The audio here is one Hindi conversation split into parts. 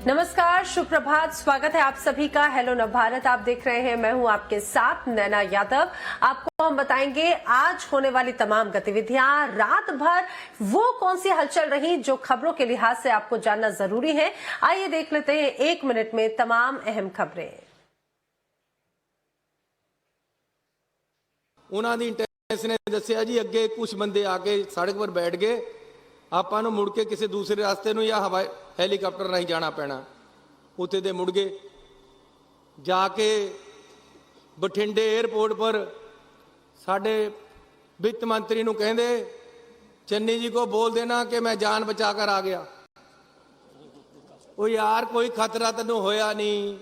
नमस्कार, सुप्रभात, स्वागत है आप सभी का। हेलो नवभारत आप देख रहे हैं, मैं हूं आपके साथ नैना यादव। आपको हम बताएंगे आज होने वाली तमाम गतिविधियां, रात भर वो कौन सी हलचल रही जो खबरों के लिहाज से आपको जानना जरूरी है। आइए देख लेते हैं 1 मिनट में तमाम अहम खबरें। उन्होंने इंटेलिजेंस ने दसिया जी अगे कुछ बंदे आके सड़क पर बैठ गए, ਆਪਾਂ ਨੂੰ ਮੁੜ ਕੇ ਕਿਸੇ ਦੂਸਰੇ ਰਾਸਤੇ ਨੂੰ ਜਾਂ ਹਵਾਈ ਹੈਲੀਕਾਪਟਰ ਰਾਹੀਂ ਜਾਣਾ ਪੈਣਾ। ਉੱਥੇ ਦੇ ਮੁੜ ਗਏ ਜਾ ਕੇ ਬਠਿੰਡੇ 에ਅਰਪੋਰਟ पर साढ़े वित्त मंत्री ਨੂੰ ਕਹਿੰਦੇ चन्नी जी को बोल देना कि मैं जान बचा कर आ गया। ਉਹ यार कोई खतरा ਤੈਨੂੰ ਹੋਇਆ ਨਹੀਂ,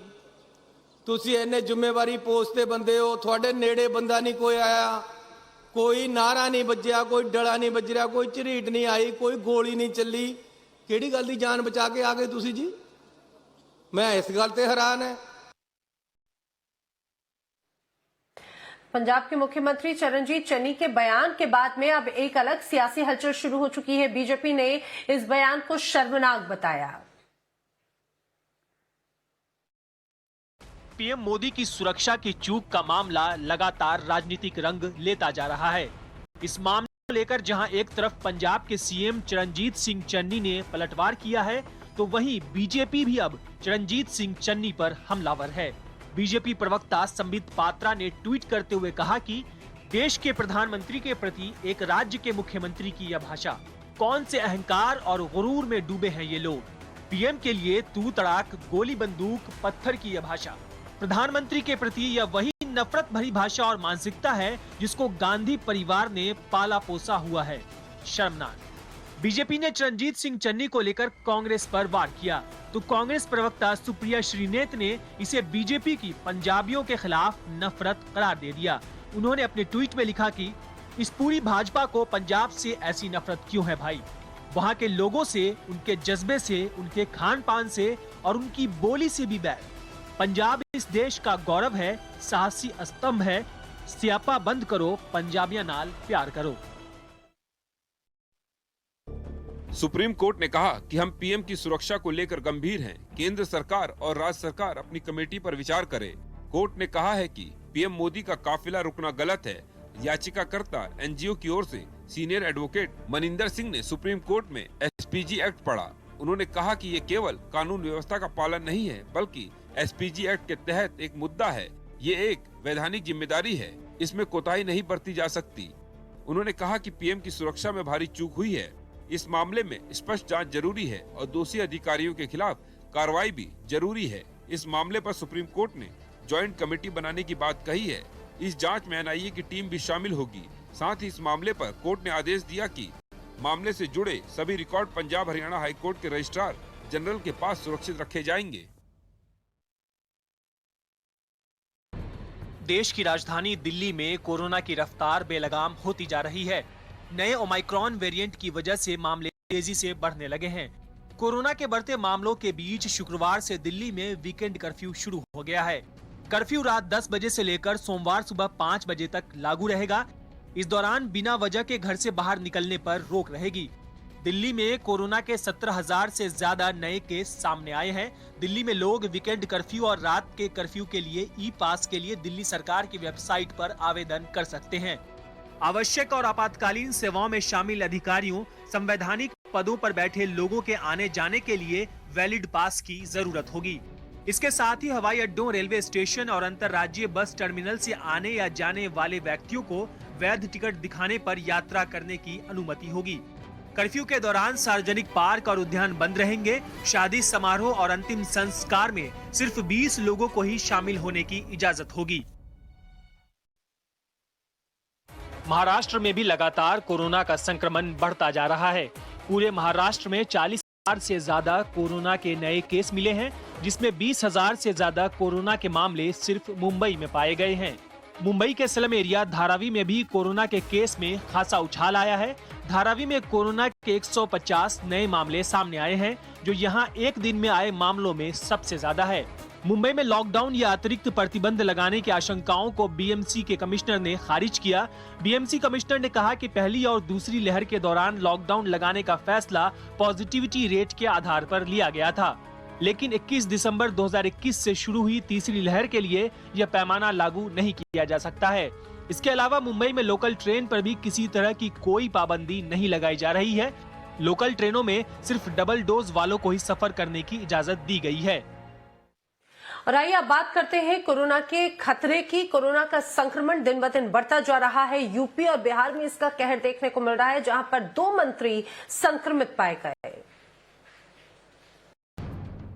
ਤੁਸੀਂ ਇੰਨੇ ਜ਼ਿੰਮੇਵਾਰੀ ਪੋਸਟ ਤੇ ਬੰਦੇ ਹੋ, ਤੁਹਾਡੇ ਨੇੜੇ ਬੰਦਾ नहीं कोई आया, कोई नारा नहीं बजया, कोई डला नहीं बज रहा, कोई झरीट नहीं आई, कोई गोली नहीं चली, किहड़ी गल दी जान बचा के आ गए तुसी जी। मैं इस गल ते हैरान है। पंजाब के मुख्यमंत्री चरणजीत चन्नी के बयान के बाद में अब एक अलग सियासी हलचल शुरू हो चुकी है। बीजेपी ने इस बयान को शर्मनाक बताया। पीएम मोदी की सुरक्षा की चूक का मामला लगातार राजनीतिक रंग लेता जा रहा है। इस मामले को लेकर जहां एक तरफ पंजाब के सीएम चरणजीत सिंह चन्नी ने पलटवार किया है, तो वहीं बीजेपी भी अब चरणजीत सिंह चन्नी पर हमलावर है। बीजेपी प्रवक्ता संबित पात्रा ने ट्वीट करते हुए कहा कि देश के प्रधानमंत्री के प्रति एक राज्य के मुख्यमंत्री की यह भाषा, कौन से अहंकार और गुरूर में डूबे हैं ये लोग। पीएम के लिए तू तड़ाक, गोली बंदूक, पत्थर की यह भाषा। प्रधानमंत्री के प्रति यह वही नफरत भरी भाषा और मानसिकता है जिसको गांधी परिवार ने पाला पोसा हुआ है। शर्मनाक। बीजेपी ने चरणजीत सिंह चन्नी को लेकर कांग्रेस पर वार किया, तो कांग्रेस प्रवक्ता सुप्रिया श्रीनेत ने इसे बीजेपी की पंजाबियों के खिलाफ नफरत करार दे दिया। उन्होंने अपने ट्वीट में लिखा कि इस पूरी भाजपा को पंजाब से ऐसी नफरत क्यों है भाई। वहाँ के लोगों से, उनके जज्बे से, उनके खान पान से और उनकी बोली से भी बैर। पंजाब इस देश का गौरव है, साहसी स्तंभ है। स्यापा बंद करो, पंजाबियां नाल प्यार करो। सुप्रीम कोर्ट ने कहा कि हम पीएम की सुरक्षा को लेकर गंभीर हैं। केंद्र सरकार और राज्य सरकार अपनी कमेटी पर विचार करे। कोर्ट ने कहा है कि पीएम मोदी का काफिला रुकना गलत है। याचिकाकर्ता एनजीओ की ओर से सीनियर एडवोकेट मनिंदर सिंह ने सुप्रीम कोर्ट में एसपीजी एक्ट पढ़ा। उन्होंने कहा कि ये केवल कानून व्यवस्था का पालन नहीं है, बल्कि एसपीजी एक्ट के तहत एक मुद्दा है। ये एक वैधानिक जिम्मेदारी है, इसमें कोताही नहीं बरती जा सकती। उन्होंने कहा कि पीएम की सुरक्षा में भारी चूक हुई है। इस मामले में स्पष्ट जांच जरूरी है और दोषी अधिकारियों के खिलाफ कार्रवाई भी जरूरी है। इस मामले पर सुप्रीम कोर्ट ने ज्वाइंट कमेटी बनाने की बात कही है। इस जांच में एनआईए की टीम भी शामिल होगी। साथ ही इस मामले पर कोर्ट ने आदेश दिया कि मामले से जुड़े सभी रिकॉर्ड पंजाब हरियाणा हाईकोर्ट के रजिस्ट्रार जनरल के पास सुरक्षित रखे जाएंगे। देश की राजधानी दिल्ली में कोरोना की रफ्तार बेलगाम होती जा रही है। नए ओमाइक्रॉन वेरिएंट की वजह से मामले तेजी से बढ़ने लगे हैं। कोरोना के बढ़ते मामलों के बीच शुक्रवार से दिल्ली में वीकेंड कर्फ्यू शुरू हो गया है। कर्फ्यू रात 10 बजे से लेकर सोमवार सुबह 5 बजे तक लागू रहेगा। इस दौरान बिना वजह के घर से बाहर निकलने पर रोक रहेगी। दिल्ली में कोरोना के 17,000 से ज्यादा नए केस सामने आए हैं। दिल्ली में लोग वीकेंड कर्फ्यू और रात के कर्फ्यू के लिए ई पास के लिए दिल्ली सरकार की वेबसाइट पर आवेदन कर सकते हैं। आवश्यक और आपातकालीन सेवाओं में शामिल अधिकारियों, संवैधानिक पदों पर बैठे लोगों के आने जाने के लिए वैलिड पास की जरूरत होगी। इसके साथ ही हवाई अड्डों, रेलवे स्टेशन और अंतर्राज्यीय बस टर्मिनल से आने या जाने वाले व्यक्तियों को वैध टिकट दिखाने पर यात्रा करने की अनुमति होगी। कर्फ्यू के दौरान सार्वजनिक पार्क और उद्यान बंद रहेंगे। शादी समारोह और अंतिम संस्कार में सिर्फ 20 लोगों को ही शामिल होने की इजाजत होगी। महाराष्ट्र में भी लगातार कोरोना का संक्रमण बढ़ता जा रहा है। पूरे महाराष्ट्र में 40,000 से ज्यादा कोरोना के नए केस मिले हैं, जिसमें 20,000 से ज्यादा कोरोना के मामले सिर्फ मुंबई में पाए गए हैं। मुंबई के स्लम एरिया धारावी में भी कोरोना के केस में खासा उछाल आया है। धारावी में कोरोना के 150 नए मामले सामने आए हैं, जो यहां एक दिन में आए मामलों में सबसे ज्यादा है। मुंबई में लॉकडाउन या अतिरिक्त प्रतिबंध लगाने की आशंकाओं को बीएमसी के कमिश्नर ने खारिज किया। बीएमसी कमिश्नर ने कहा कि पहली और दूसरी लहर के दौरान लॉकडाउन लगाने का फैसला पॉजिटिविटी रेट के आधार पर लिया गया था। लेकिन 21 दिसंबर 2021 से शुरू हुई तीसरी लहर के लिए यह पैमाना लागू नहीं किया जा सकता है। इसके अलावा मुंबई में लोकल ट्रेन पर भी किसी तरह की कोई पाबंदी नहीं लगाई जा रही है। लोकल ट्रेनों में सिर्फ डबल डोज वालों को ही सफर करने की इजाजत दी गई है। और आइए अब बात करते हैं कोरोना के खतरे की। कोरोना का संक्रमण दिन ब दिन बढ़ता जा रहा है। यूपी और बिहार में इसका कहर देखने को मिल रहा है, जहां पर 2 मंत्री संक्रमित पाए गए।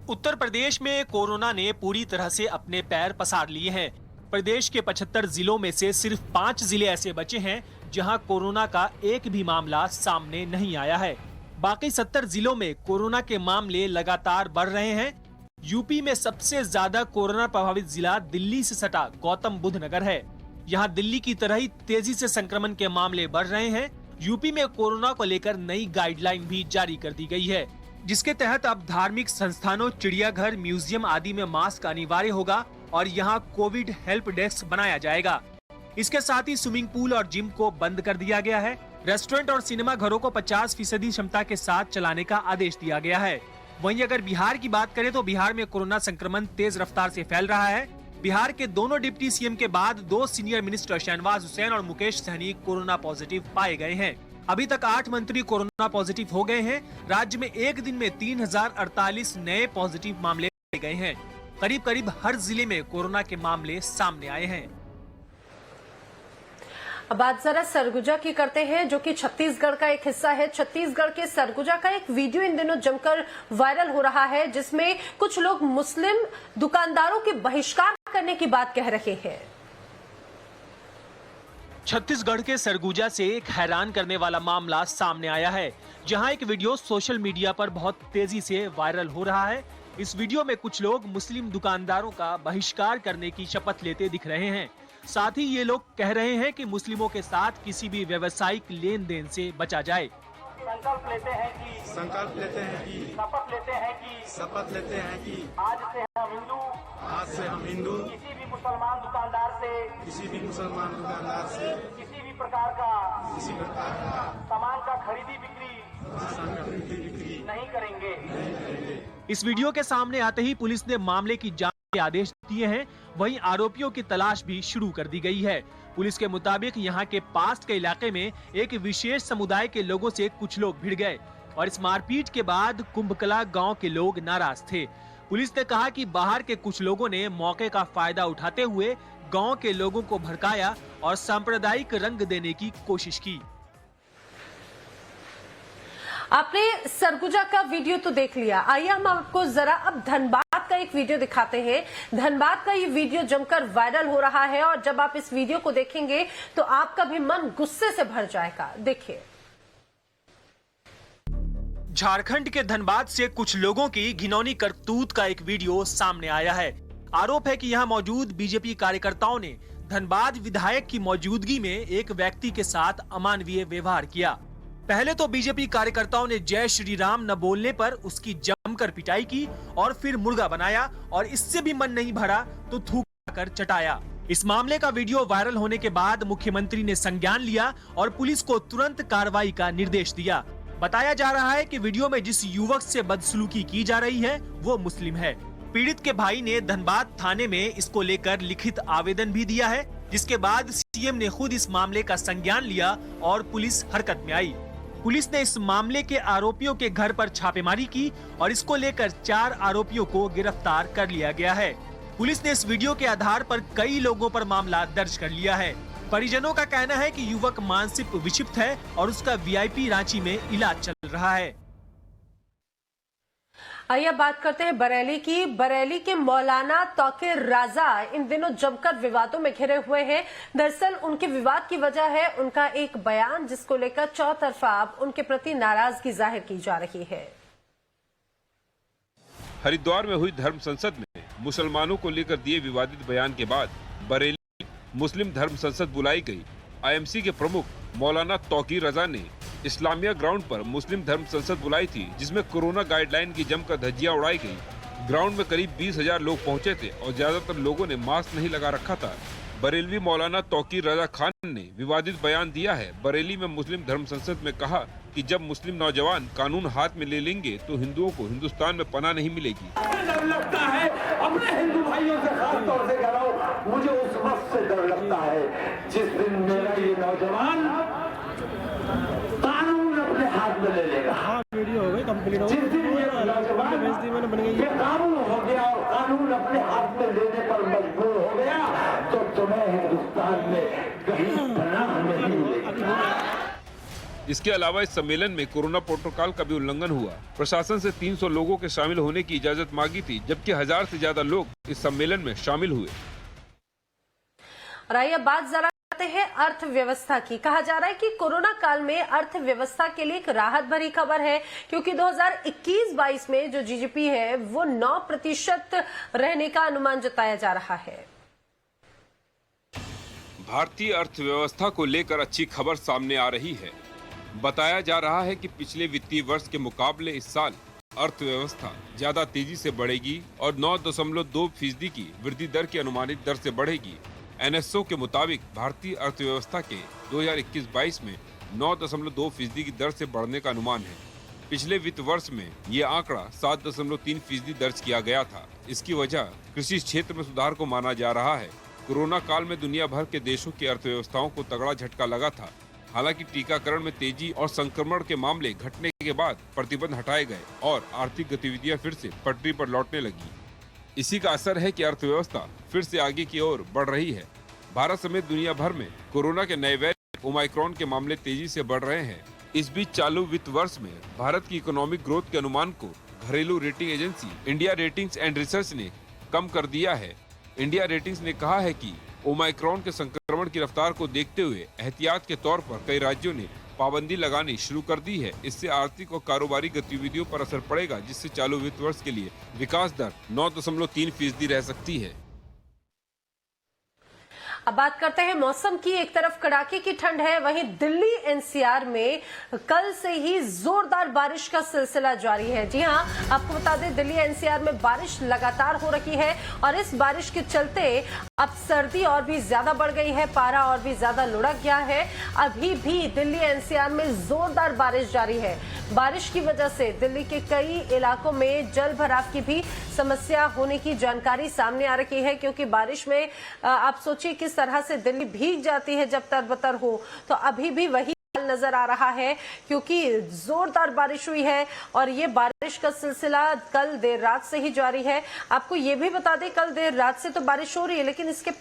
उत्तर प्रदेश में कोरोना ने पूरी तरह से अपने पैर पसार लिए हैं। प्रदेश के 75 जिलों में से सिर्फ 5 जिले ऐसे बचे हैं जहां कोरोना का एक भी मामला सामने नहीं आया है। बाकी 70 जिलों में कोरोना के मामले लगातार बढ़ रहे हैं। यूपी में सबसे ज्यादा कोरोना प्रभावित जिला दिल्ली से सटा गौतम बुद्ध नगर है। यहाँ दिल्ली की तरह ही तेजी से संक्रमण के मामले बढ़ रहे हैं। यूपी में कोरोना को लेकर नई गाइडलाइन भी जारी कर दी गई है, जिसके तहत अब धार्मिक संस्थानों, चिड़ियाघर, म्यूजियम आदि में मास्क अनिवार्य होगा और यहाँ कोविड हेल्प डेस्क बनाया जाएगा। इसके साथ ही स्विमिंग पूल और जिम को बंद कर दिया गया है। रेस्टोरेंट और सिनेमा घरों को 50% क्षमता के साथ चलाने का आदेश दिया गया है। वहीं अगर बिहार की बात करें तो बिहार में कोरोना संक्रमण तेज रफ्तार से फैल रहा है। बिहार के दोनों डिप्टी सीएम के बाद 2 सीनियर मिनिस्टर शहनवाज हुसैन और मुकेश सहनी कोरोना पॉजिटिव पाए गए हैं। अभी तक 8 मंत्री कोरोना पॉजिटिव हो गए हैं। राज्य में एक दिन में 3048 नए पॉजिटिव मामले पाए गए हैं। करीब करीब हर जिले में कोरोना के मामले सामने आए हैं। अब बात जरा सरगुजा की करते हैं, जो कि छत्तीसगढ़ का एक हिस्सा है। छत्तीसगढ़ के सरगुजा का एक वीडियो इन दिनों जमकर वायरल हो रहा है, जिसमें कुछ लोग मुस्लिम दुकानदारों के बहिष्कार करने की बात कह रहे हैं। छत्तीसगढ़ के सरगुजा से एक हैरान करने वाला मामला सामने आया है, जहां एक वीडियो सोशल मीडिया पर बहुत तेजी से वायरल हो रहा है। इस वीडियो में कुछ लोग मुस्लिम दुकानदारों का बहिष्कार करने की शपथ लेते दिख रहे हैं। साथ ही ये लोग कह रहे हैं कि मुस्लिमों के साथ किसी भी व्यावसायिक लेन देन से बचा जाए। शपथ लेते हैं कि आज से हम हिंदू किसी भी मुसलमान दुकानदार से किसी भी प्रकार का सामान का खरीदी बिक्री नहीं करेंगे। इस वीडियो के सामने आते ही पुलिस ने मामले की जांच के आदेश दिए हैं। वहीं आरोपियों की तलाश भी शुरू कर दी गई है। पुलिस के मुताबिक यहां के पास के इलाके में एक विशेष समुदाय के लोगों से कुछ लोग भिड़ गए और इस मारपीट के बाद कुंभकला गांव के लोग नाराज थे। पुलिस ने कहा कि बाहर के कुछ लोगों ने मौके का फायदा उठाते हुए गांव के लोगों को भड़काया और सांप्रदायिक रंग देने की कोशिश की। आपने सरगुजा का वीडियो तो देख लिया, आइए हम आपको जरा अब धनबाद का एक वीडियो दिखाते हैं। धनबाद का ये वीडियो जमकर वायरल हो रहा है और जब आप इस वीडियो को देखेंगे तो आपका भी मन गुस्से से भर जाएगा। देखिए। झारखंड के धनबाद से कुछ लोगों की घिनौनी करतूत का एक वीडियो सामने आया है। आरोप है कि यहां मौजूद बीजेपी कार्यकर्ताओं ने धनबाद विधायक की मौजूदगी में एक व्यक्ति के साथ अमानवीय व्यवहार किया। पहले तो बीजेपी कार्यकर्ताओं ने जय श्री राम न बोलने पर उसकी जमकर पिटाई की और फिर मुर्गा बनाया और इससे भी मन नहीं भरा तो थूक कर चटाया। इस मामले का वीडियो वायरल होने के बाद मुख्यमंत्री ने संज्ञान लिया और पुलिस को तुरंत कार्रवाई का निर्देश दिया। बताया जा रहा है कि वीडियो में जिस युवक से बदसलूकी की जा रही है वो मुस्लिम है। पीड़ित के भाई ने धनबाद थाने में इसको लेकर लिखित आवेदन भी दिया है, जिसके बाद सीएम ने खुद इस मामले का संज्ञान लिया और पुलिस हरकत में आई। पुलिस ने इस मामले के आरोपियों के घर पर छापेमारी की और इसको लेकर 4 आरोपियों को गिरफ्तार कर लिया गया है। पुलिस ने इस वीडियो के आधार पर कई लोगों पर मामला दर्ज कर लिया है। परिजनों का कहना है कि युवक मानसिक विक्षिप्त है और उसका वीआईपी रांची में इलाज चल रहा है। आइए बात करते हैं बरेली की। बरेली के मौलाना तौकीर राजा इन दिनों जमकर विवादों में घिरे हुए हैं। दरअसल उनके विवाद की वजह है उनका एक बयान, जिसको लेकर चौतरफा अब उनके प्रति नाराजगी जाहिर की जा रही है। हरिद्वार में हुई धर्म संसद में मुसलमानों को लेकर दिए विवादित बयान के बाद बरेली मुस्लिम धर्म संसद बुलाई गई। आईएमसी के प्रमुख मौलाना तौकीर रजा ने इस्लामिया ग्राउंड पर मुस्लिम धर्म संसद बुलाई थी, जिसमें कोरोना गाइडलाइन की जमकर धज्जियां उड़ाई गई। ग्राउंड में करीब 20,000 लोग पहुंचे थे और ज्यादातर लोगों ने मास्क नहीं लगा रखा था। बरेलवी मौलाना तौकीर रजा खान ने विवादित बयान दिया है। बरेली में मुस्लिम धर्म संसद में कहा कि जब मुस्लिम नौजवान कानून हाथ में ले लेंगे तो हिंदुओं को हिंदुस्तान में पनाह नहीं मिलेगी। डर लगता है अपने हिंदू भाइयों से, खास तौर से कह रहा हूं, मुझे उस वक्त से डर लगता है जिस दिन मेरा ये नौजवान कानून अपने हाथ में ले लेगा। वीडियो हो गई कंप्लीट हो जिस दिन ये नौजवान ये कानून हो गया और कानून अपने हाथ में लेने पर मजबूर हो गया तो तुम्हें हिंदुस्तान में कहीं पनाह नहीं मिलेगी। इसके अलावा इस सम्मेलन में कोरोना प्रोटोकॉल का भी उल्लंघन हुआ। प्रशासन से 300 लोगों के शामिल होने की इजाजत मांगी थी, जबकि 1000 से ज्यादा लोग इस सम्मेलन में शामिल हुए। और आइए बात जरा करते हैं अर्थव्यवस्था की। कहा जा रहा है कि कोरोना काल में अर्थव्यवस्था के लिए एक राहत भरी खबर है, क्योंकि 2021-22 में जो जीडीपी है वो 9% रहने का अनुमान जताया जा रहा है। भारतीय अर्थव्यवस्था को लेकर अच्छी खबर सामने आ रही है। बताया जा रहा है कि पिछले वित्तीय वर्ष के मुकाबले इस साल अर्थव्यवस्था ज्यादा तेजी से बढ़ेगी और 9.2% की वृद्धि दर की अनुमानित दर से बढ़ेगी। एनएसओ के मुताबिक भारतीय अर्थव्यवस्था के 2021-22 में 9.2% की दर से बढ़ने का अनुमान है। पिछले वित्त वर्ष में ये आंकड़ा 7.3% दर्ज किया गया था। इसकी वजह कृषि क्षेत्र में सुधार को माना जा रहा है। कोरोना काल में दुनिया भर के देशों की अर्थव्यवस्थाओं को तगड़ा झटका लगा था। हालांकि टीकाकरण में तेजी और संक्रमण के मामले घटने के बाद प्रतिबंध हटाए गए और आर्थिक गतिविधियां फिर से पटरी पर लौटने लगी। इसी का असर है कि अर्थव्यवस्था फिर से आगे की ओर बढ़ रही है। भारत समेत दुनिया भर में कोरोना के नए वेरिएंट ओमाइक्रॉन के मामले तेजी से बढ़ रहे हैं। इस बीच चालू वित्त वर्ष में भारत की इकोनॉमिक ग्रोथ के अनुमान को घरेलू rating agency India ratings and research ने कम कर दिया है। इंडिया रेटिंग्स ने कहा है कि ओमाइक्रॉन के संक्रमण की रफ्तार को देखते हुए एहतियात के तौर पर कई राज्यों ने पाबंदी लगानी शुरू कर दी है। इससे आर्थिक और कारोबारी गतिविधियों पर असर पड़ेगा, जिससे चालू वित्त वर्ष के लिए विकास दर 9.3% रह सकती है। अब बात करते हैं मौसम की। एक तरफ कड़ाके की ठंड है, वहीं दिल्ली एनसीआर में कल से ही जोरदार बारिश का सिलसिला जारी है। जी हां, आपको बता दें दिल्ली एनसीआर में बारिश लगातार हो रही है और इस बारिश के चलते अब सर्दी और भी ज्यादा बढ़ गई है, पारा और भी ज्यादा लुढ़क गया है। अभी भी दिल्ली एनसीआर में जोरदार बारिश जारी है। बारिश की वजह से दिल्ली के कई इलाकों में जल भराव की भी समस्या होने की जानकारी सामने आ रही है, क्योंकि बारिश में आप सोचिए किस तरह से दिल्ली भीग जाती है जब तरबतर हो, तो अभी भी वही नजर आ रहा है, क्योंकि जोरदार बारिश हुई है और ये बारिश का सिलसिला कल देर रात से ही जारी है। आपको ये भी बता दें कल देर रात से तो बारिश हो रही है, लेकिन इसके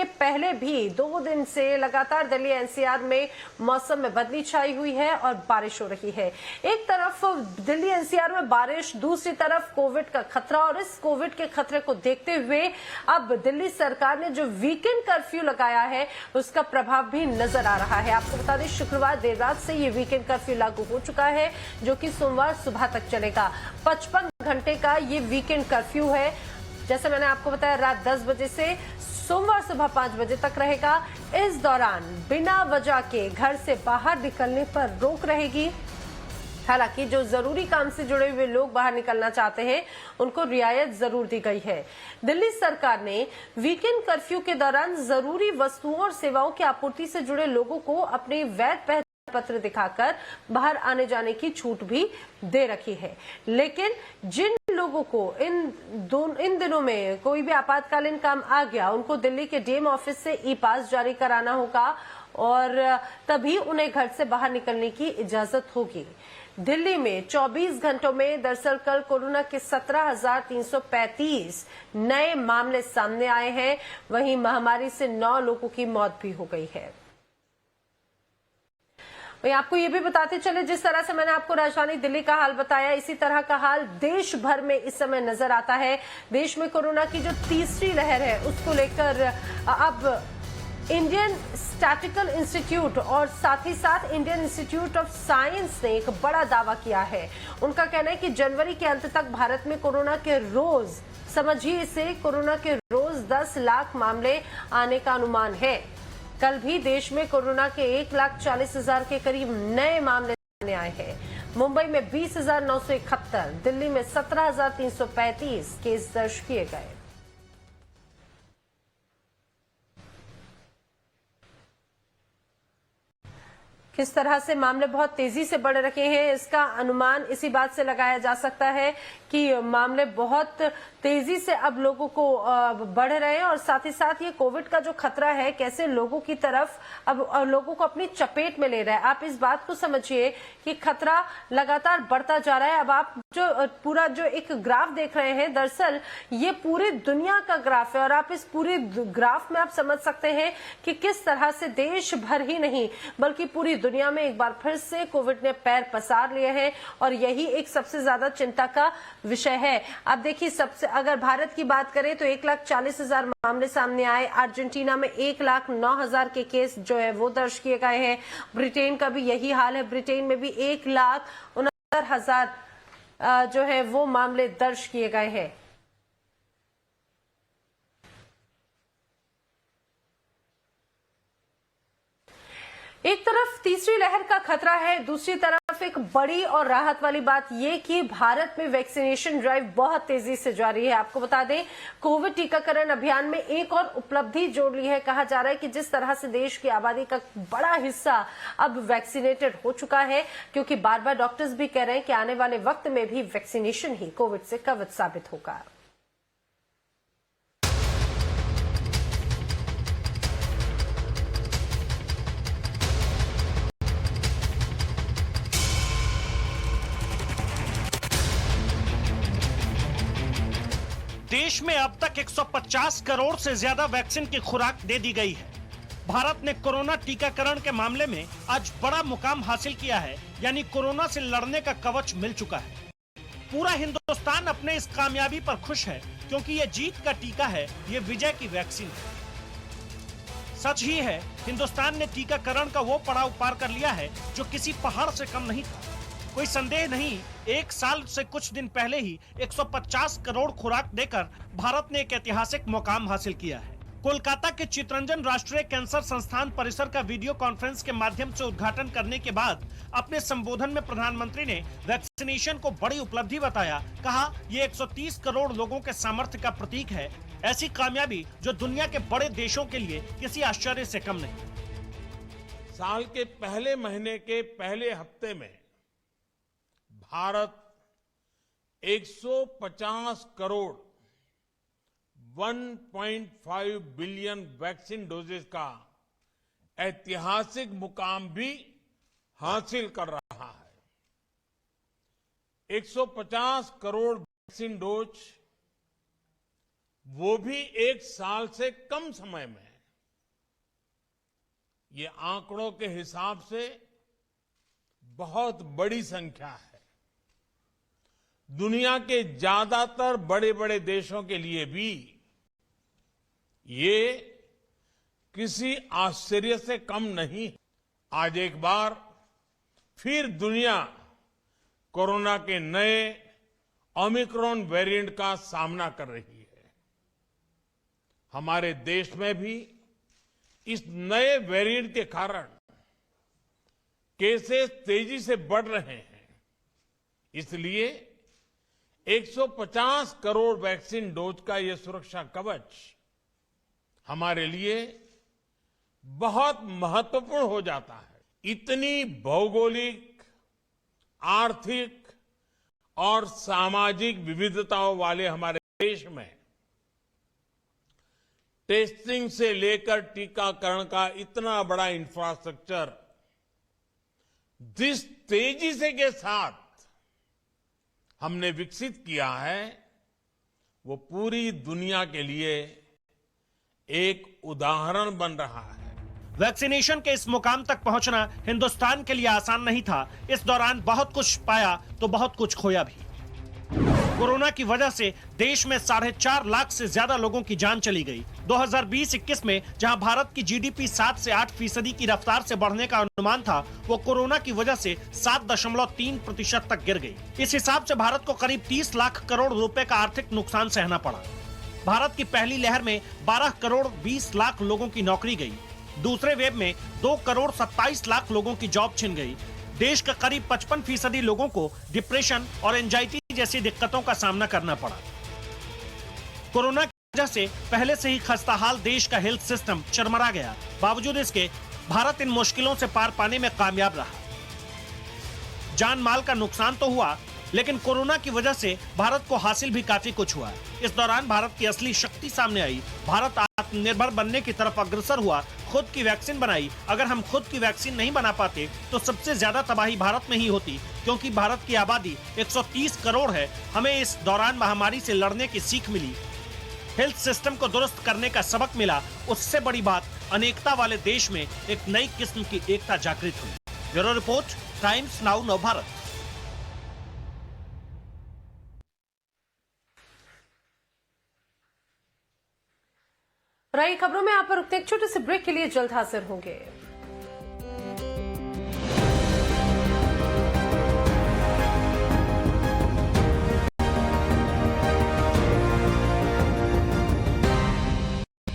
पहले भी 2 दिन से लगातार दिल्ली एनसीआर में मौसम में बदली छाई हुई है और बारिश हो रही है। एक तरफ दिल्ली एनसीआर में बारिश, दूसरी तरफ कोविड का खतरा, और इस कोविड के खतरे को देखते हुए अब दिल्ली सरकार ने जो वीकेंड कर्फ्यू लगाया है उसका प्रभाव भी नजर आ रहा है। आपको बता दें शुक्रवार देर रात से ये वीकेंड कर्फ्यू लागू हो चुका है, जो कि सोमवार सुबह तक चलेगा। 55 घंटे का ये वीकेंड कर्फ्यू है। जैसे मैंने आपको बताया रात 10 बजे से सोमवार सुबह 5 बजे तक रहेगा। इस दौरान बिना वजह के घर से बाहर निकलने पर रोक रहेगी। हालांकि जो जरूरी काम से जुड़े हुए लोग बाहर निकलना चाहते हैं उनको रियायत जरूर दी गई है। दिल्ली सरकार ने वीकेंड कर्फ्यू के दौरान जरूरी वस्तुओं और सेवाओं की आपूर्ति से जुड़े लोगों को अपने वैध पहचान पत्र दिखाकर बाहर आने जाने की छूट भी दे रखी है। लेकिन जिन लोगों को इन दिनों में कोई भी आपातकालीन काम आ गया, उनको दिल्ली के डीएम ऑफिस से ई पास जारी कराना होगा और तभी उन्हें घर से बाहर निकलने की इजाजत होगी। दिल्ली में 24 घंटों में दरअसल कल कोरोना के 17,335 नए मामले सामने आए हैं। वहीं महामारी से 9 लोगों की मौत भी हो गई है। वहीं आपको ये भी बताते चले, जिस तरह से मैंने आपको राजधानी दिल्ली का हाल बताया, इसी तरह का हाल देश भर में इस समय नजर आता है। देश में कोरोना की जो तीसरी लहर है उसको लेकर अब इंडियन स्टैटिस्टिकल इंस्टीट्यूट और साथ ही साथ इंडियन इंस्टीट्यूट ऑफ साइंस ने एक बड़ा दावा किया है। उनका कहना है कि जनवरी के अंत तक भारत में कोरोना के रोज, समझिए इसे, कोरोना के रोज 10 लाख मामले आने का अनुमान है। कल भी देश में कोरोना के 1,40,000 के करीब नए मामले सामने आए हैं। मुंबई में 20,971, दिल्ली में 17,335 केस दर्ज किए गए। किस तरह से मामले बहुत तेजी से बढ़ रहे हैं, इसका अनुमान इसी बात से लगाया जा सकता है कि मामले बहुत तेजी से अब लोगों को बढ़ रहे हैं और साथ ही साथ ये कोविड का जो खतरा है कैसे लोगों की तरफ अब लोगों को अपनी चपेट में ले रहा है। आप इस बात को समझिए कि खतरा लगातार बढ़ता जा रहा है। अब आप जो पूरा जो एक ग्राफ देख रहे हैं, दरअसल ये पूरी दुनिया का ग्राफ है और आप इस पूरे ग्राफ में आप समझ सकते हैं कि किस तरह से देश भर ही नहीं बल्कि पूरी दुनिया में एक बार फिर से कोविड ने पैर पसार लिए हैं और यही एक सबसे ज्यादा चिंता का विषय है। अब देखिए, सबसे अगर भारत की बात करें तो 1,40,000 मामले सामने आए। अर्जेंटीना में 1,09,000 के केस जो है वो दर्ज किए गए हैं। ब्रिटेन का भी यही हाल है, ब्रिटेन में भी 1,69,000 जो है वो मामले दर्ज किए गए हैं। एक तरफ तीसरी लहर का खतरा है, दूसरी तरफ एक बड़ी और राहत वाली बात यह कि भारत में वैक्सीनेशन ड्राइव बहुत तेजी से जारी है। आपको बता दें, कोविड टीकाकरण अभियान में एक और उपलब्धि जोड़ ली है। कहा जा रहा है कि जिस तरह से देश की आबादी का बड़ा हिस्सा अब वैक्सीनेटेड हो चुका है, क्योंकि बार बार डॉक्टर्स भी कह रहे हैं कि आने वाले वक्त में भी वैक्सीनेशन ही कोविड से कवच साबित होगा। देश में अब तक 150 करोड़ से ज्यादा वैक्सीन की खुराक दे दी गई है। भारत ने कोरोना टीकाकरण के मामले में आज बड़ा मुकाम हासिल किया है, यानी कोरोना से लड़ने का कवच मिल चुका है। पूरा हिंदुस्तान अपने इस कामयाबी पर खुश है, क्योंकि ये जीत का टीका है, ये विजय की वैक्सीन है। सच ही है, हिंदुस्तान ने टीकाकरण का वो पड़ाव पार कर लिया है जो किसी पहाड़ से कम नहीं था। कोई संदेह नहीं, एक साल से कुछ दिन पहले ही 150 करोड़ खुराक देकर भारत ने एक ऐतिहासिक मुकाम हासिल किया है। कोलकाता के चितरंजन राष्ट्रीय कैंसर संस्थान परिसर का वीडियो कॉन्फ्रेंस के माध्यम से उद्घाटन करने के बाद अपने संबोधन में प्रधानमंत्री ने वैक्सीनेशन को बड़ी उपलब्धि बताया। कहा, ये 130 करोड़ लोगों के सामर्थ्य का प्रतीक है, ऐसी कामयाबी जो दुनिया के बड़े देशों के लिए किसी आश्चर्य से कम नहीं। साल के पहले महीने के पहले हफ्ते में Bharat 150 crore 1.5 billion vaccine doses का ऐतिहासिक मुकाम भी हासिल कर रहा है। 150 करोड़ वैक्सीन डोज, वो भी एक साल से कम समय में। ये आंकड़ों के हिसाब से बहुत बड़ी संख्या है। दुनिया के ज्यादातर बड़े बड़े देशों के लिए भी ये किसी आश्चर्य से कम नहीं। आज एक बार फिर दुनिया कोरोना के नए ओमिक्रॉन वेरिएंट का सामना कर रही है। हमारे देश में भी इस नए वेरिएंट के कारण केसेस तेजी से बढ़ रहे हैं। इसलिए 150 करोड़ वैक्सीन डोज का ये सुरक्षा कवच हमारे लिए बहुत महत्वपूर्ण हो जाता है। इतनी भौगोलिक, आर्थिक और सामाजिक विविधताओं वाले हमारे देश में टेस्टिंग से लेकर टीकाकरण का इतना बड़ा इंफ्रास्ट्रक्चर जिस तेजी से के साथ हमने विकसित किया है, वो पूरी दुनिया के लिए एक उदाहरण बन रहा है। वैक्सीनेशन के इस मुकाम तक पहुंचना हिंदुस्तान के लिए आसान नहीं था। इस दौरान बहुत कुछ पाया तो बहुत कुछ खोया भी। कोरोना की वजह से देश में 4.5 लाख से ज्यादा लोगों की जान चली गई। 2020-21 में जहां भारत की जीडीपी 7 से 8% की रफ्तार से बढ़ने का अनुमान था, वो कोरोना की वजह से 7.3% तक गिर गई। इस हिसाब से भारत को करीब 30 लाख करोड़ रुपए का आर्थिक नुकसान सहना पड़ा। भारत की पहली लहर में 12 करोड़ 20 लाख लोगों की नौकरी गई। दूसरे वेव में 2 करोड़ 27 लाख लोगों की जॉब छिन गई। देश का करीब 55% लोगों को डिप्रेशन और एंजाइटी जैसी दिक्कतों का सामना करना पड़ा। कोरोना की वजह से पहले से ही खस्ताहाल देश का हेल्थ सिस्टम चरमरा गया। बावजूद इसके भारत इन मुश्किलों से पार पाने में कामयाब रहा। जान माल का नुकसान तो हुआ, लेकिन कोरोना की वजह से भारत को हासिल भी काफी कुछ हुआ। इस दौरान भारत की असली शक्ति सामने आई। भारत आत्मनिर्भर बनने की तरफ अग्रसर हुआ, खुद की वैक्सीन बनाई। अगर हम खुद की वैक्सीन नहीं बना पाते तो सबसे ज्यादा तबाही भारत में ही होती, क्योंकि भारत की आबादी 130 करोड़ है। हमें इस दौरान महामारी से लड़ने की सीख मिली, हेल्थ सिस्टम को दुरुस्त करने का सबक मिला। उससे बड़ी बात, अनेकता वाले देश में एक नई किस्म की एकता जागृत हुई। ब्यूरो रिपोर्ट, टाइम्स नाउ नव भारत। रही खबरों में आप पर रुकते एक छोटे से ब्रेक के लिए जल्द हाजिर होंगे।